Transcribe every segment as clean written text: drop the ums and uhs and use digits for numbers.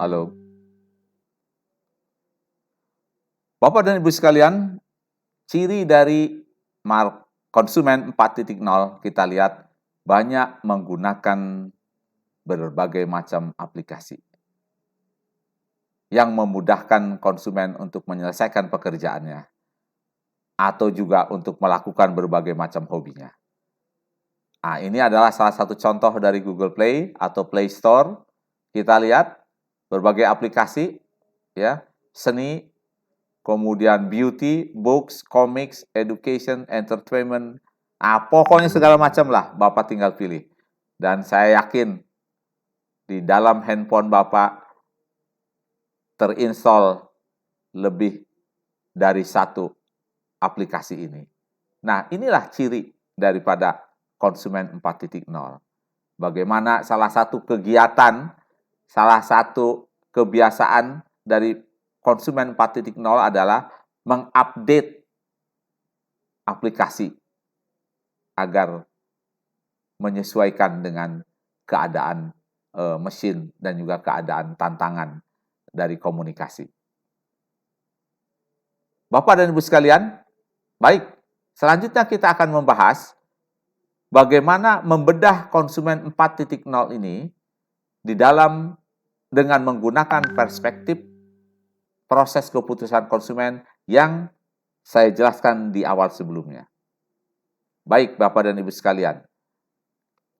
Halo. Bapak dan Ibu sekalian, ciri dari konsumen 4.0 kita lihat banyak menggunakan berbagai macam aplikasi yang memudahkan konsumen untuk menyelesaikan pekerjaannya atau juga untuk melakukan berbagai macam hobinya. Nah, ini adalah salah satu contoh dari Google Play atau Play Store. Kita lihat berbagai aplikasi, ya, seni, kemudian beauty, books, comics, education, entertainment, pokoknya segala macam lah, Bapak tinggal pilih. Dan saya yakin di dalam handphone Bapak terinstall lebih dari satu aplikasi ini. Nah, inilah ciri daripada konsumen 4.0. Bagaimana salah satu kegiatan, salah satu kebiasaan dari konsumen 4.0 adalah mengupdate aplikasi agar menyesuaikan dengan keadaan mesin dan juga keadaan tantangan dari komunikasi. Bapak dan Ibu sekalian, baik, selanjutnya kita akan membahas bagaimana membedah konsumen 4.0 ini di dalam dengan menggunakan perspektif proses keputusan konsumen yang saya jelaskan di awal sebelumnya. Baik, Bapak dan Ibu sekalian,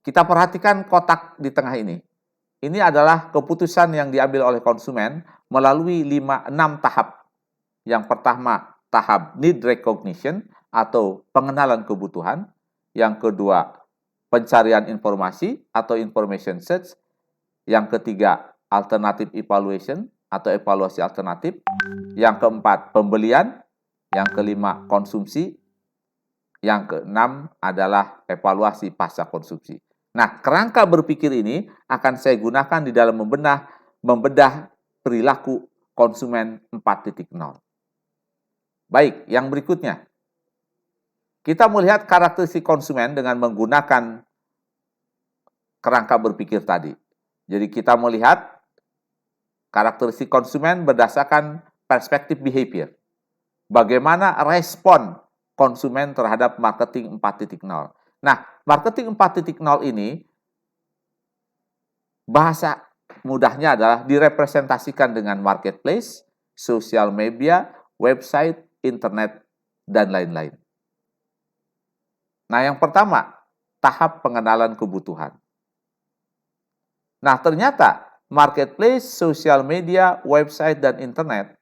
kita perhatikan kotak di tengah ini. Ini adalah keputusan yang diambil oleh konsumen melalui 6 tahap. Yang pertama, tahap need recognition atau pengenalan kebutuhan. Yang kedua, pencarian informasi atau information search. Yang ketiga, alternative evaluation atau evaluasi alternatif. Yang keempat, pembelian. Yang kelima, konsumsi. Yang keenam adalah evaluasi pasca konsumsi. Nah, kerangka berpikir ini akan saya gunakan di dalam membedah perilaku konsumen 4.0. Baik, yang berikutnya. Kita melihat karakteristik konsumen dengan menggunakan kerangka berpikir tadi. Jadi kita melihat karakteristik konsumen berdasarkan perspektif behavior. Bagaimana respon konsumen terhadap marketing 4.0. Nah, marketing 4.0 ini bahasa mudahnya adalah direpresentasikan dengan marketplace, sosial media, website, internet, dan lain-lain. Nah, yang pertama, tahap pengenalan kebutuhan. Nah, ternyata marketplace, sosial media, website, dan internet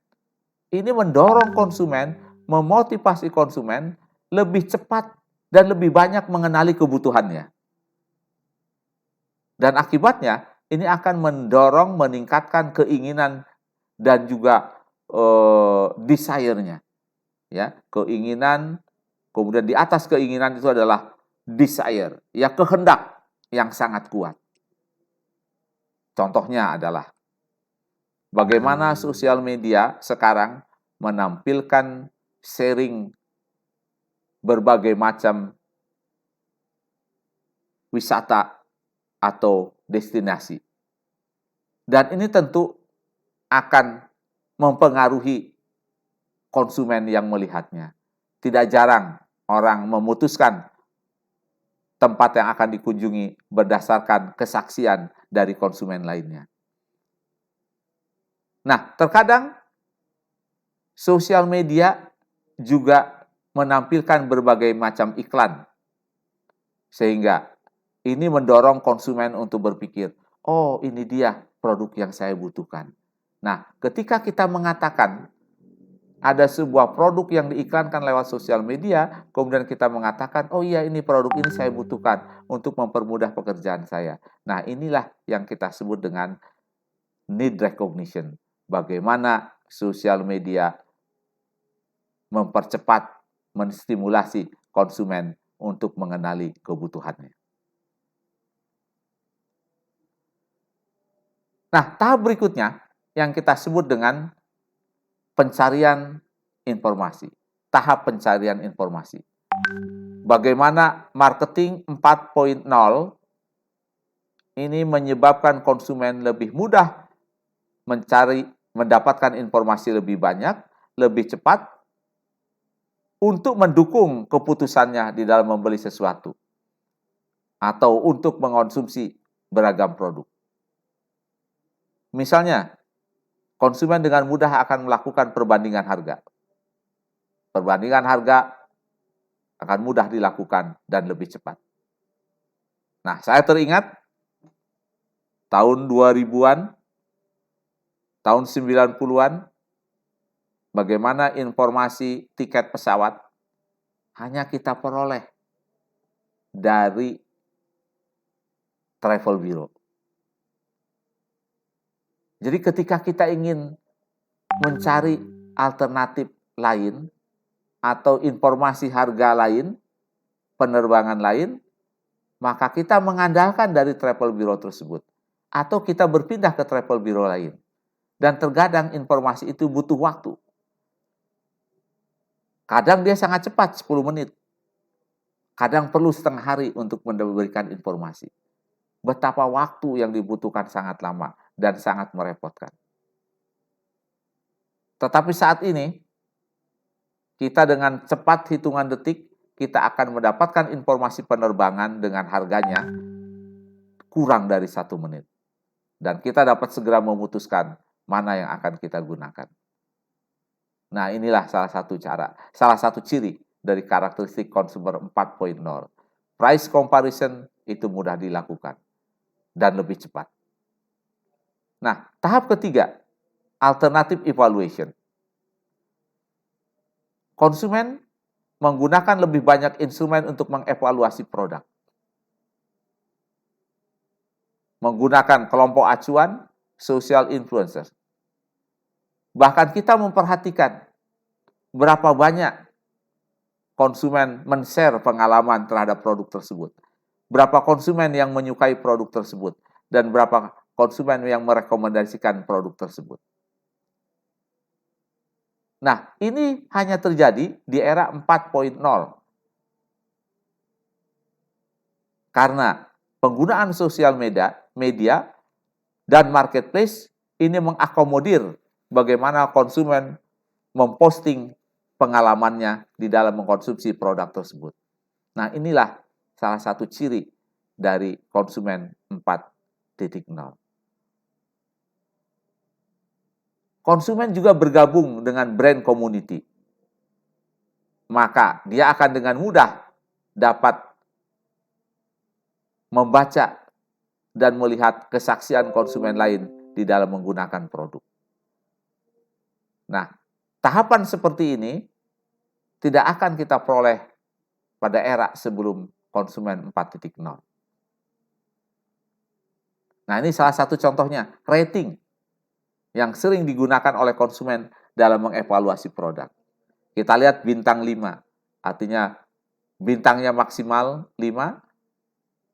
ini mendorong konsumen, memotivasi konsumen lebih cepat dan lebih banyak mengenali kebutuhannya. Dan akibatnya, ini akan mendorong, meningkatkan keinginan dan juga desire-nya. Ya, keinginan, kemudian di atas keinginan itu adalah desire, ya kehendak yang sangat kuat. Contohnya adalah bagaimana sosial media sekarang menampilkan sharing berbagai macam wisata atau destinasi. Dan ini tentu akan mempengaruhi konsumen yang melihatnya. Tidak jarang orang memutuskan tempat yang akan dikunjungi berdasarkan kesaksian dari konsumen lainnya. Nah, terkadang sosial media juga menampilkan berbagai macam iklan. Sehingga ini mendorong konsumen untuk berpikir, oh ini dia produk yang saya butuhkan. Nah, ketika kita mengatakan ada sebuah produk yang diiklankan lewat sosial media, kemudian kita mengatakan, oh iya ini produk ini saya butuhkan untuk mempermudah pekerjaan saya. Nah, inilah yang kita sebut dengan need recognition. Bagaimana sosial media mempercepat, menstimulasi konsumen untuk mengenali kebutuhannya. Nah, tahap berikutnya yang kita sebut dengan pencarian informasi. Tahap pencarian informasi. Bagaimana marketing 4.0 ini menyebabkan konsumen lebih mudah mendapatkan informasi lebih banyak, lebih cepat, untuk mendukung keputusannya di dalam membeli sesuatu, atau untuk mengonsumsi beragam produk. Misalnya, konsumen dengan mudah akan melakukan perbandingan harga. Perbandingan harga akan mudah dilakukan dan lebih cepat. Nah, saya teringat tahun 2000-an, tahun 90-an, bagaimana informasi tiket pesawat hanya kita peroleh dari travel bureau. Jadi ketika kita ingin mencari alternatif lain atau informasi harga lain, penerbangan lain, maka kita mengandalkan dari travel bureau tersebut. Atau kita berpindah ke travel bureau lain. Dan terkadang informasi itu butuh waktu. Kadang dia sangat cepat, 10 menit. Kadang perlu setengah hari untuk memberikan informasi. Betapa waktu yang dibutuhkan sangat lama dan sangat merepotkan. Tetapi saat ini, kita dengan cepat hitungan detik, kita akan mendapatkan informasi penerbangan dengan harganya kurang dari 1 menit. Dan kita dapat segera memutuskan mana yang akan kita gunakan. Nah, inilah salah satu ciri dari karakteristik consumer 4.0. Price comparison itu mudah dilakukan dan lebih cepat. Nah, tahap ketiga, alternative evaluation. Konsumen menggunakan lebih banyak instrumen untuk mengevaluasi produk. Menggunakan kelompok acuan, social influencer. Bahkan kita memperhatikan berapa banyak konsumen men-share pengalaman terhadap produk tersebut. Berapa konsumen yang menyukai produk tersebut. Dan berapa konsumen yang merekomendasikan produk tersebut. Nah, ini hanya terjadi di era 4.0. Karena penggunaan sosial media dan marketplace ini mengakomodir bagaimana konsumen memposting pengalamannya di dalam mengkonsumsi produk tersebut. Nah, inilah salah satu ciri dari konsumen 4.0. Konsumen juga bergabung dengan brand community. Maka dia akan dengan mudah dapat membaca dan melihat kesaksian konsumen lain di dalam menggunakan produk. Nah, tahapan seperti ini tidak akan kita peroleh pada era sebelum konsumen 4.0. Nah, ini salah satu contohnya, rating yang sering digunakan oleh konsumen dalam mengevaluasi produk. Kita lihat bintang 5, artinya bintangnya maksimal 5,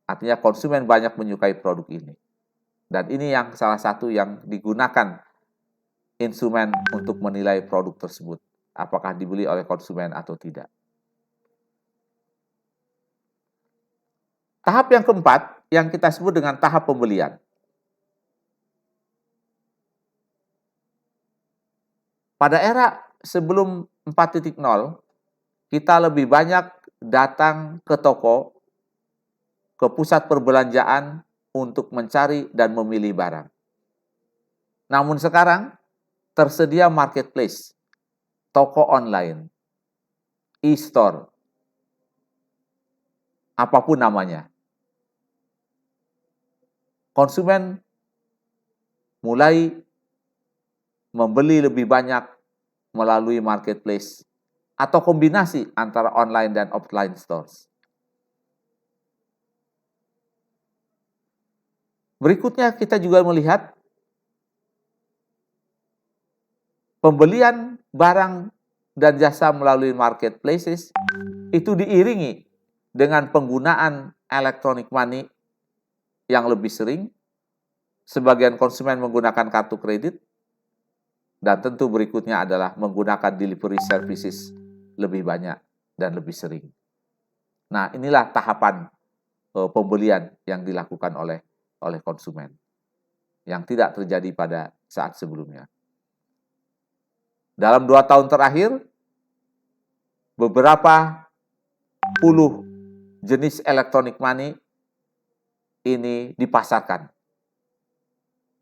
artinya konsumen banyak menyukai produk ini. Dan ini yang salah satu yang digunakan instrumen untuk menilai produk tersebut. Apakah dibeli oleh konsumen atau tidak. Tahap yang keempat, yang kita sebut dengan tahap pembelian. Pada era sebelum 4.0, kita lebih banyak datang ke toko, ke pusat perbelanjaan untuk mencari dan memilih barang. Namun sekarang, tersedia marketplace, toko online, e-store, apapun namanya. Konsumen mulai membeli lebih banyak melalui marketplace atau kombinasi antara online dan offline stores. Berikutnya kita juga melihat pembelian barang dan jasa melalui marketplaces itu diiringi dengan penggunaan electronic money yang lebih sering. Sebagian konsumen menggunakan kartu kredit, dan tentu berikutnya adalah menggunakan delivery services lebih banyak dan lebih sering. Nah, inilah tahapan pembelian yang dilakukan oleh konsumen. yang tidak terjadi pada saat sebelumnya. Dalam 2 tahun terakhir, beberapa puluh jenis electronic money ini dipasarkan.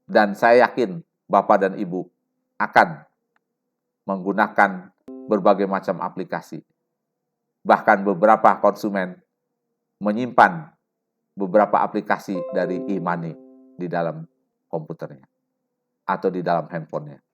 Dan saya yakin Bapak dan Ibu akan menggunakan berbagai macam aplikasi. Bahkan beberapa konsumen menyimpan beberapa aplikasi dari e-money di dalam komputernya atau di dalam handphonenya.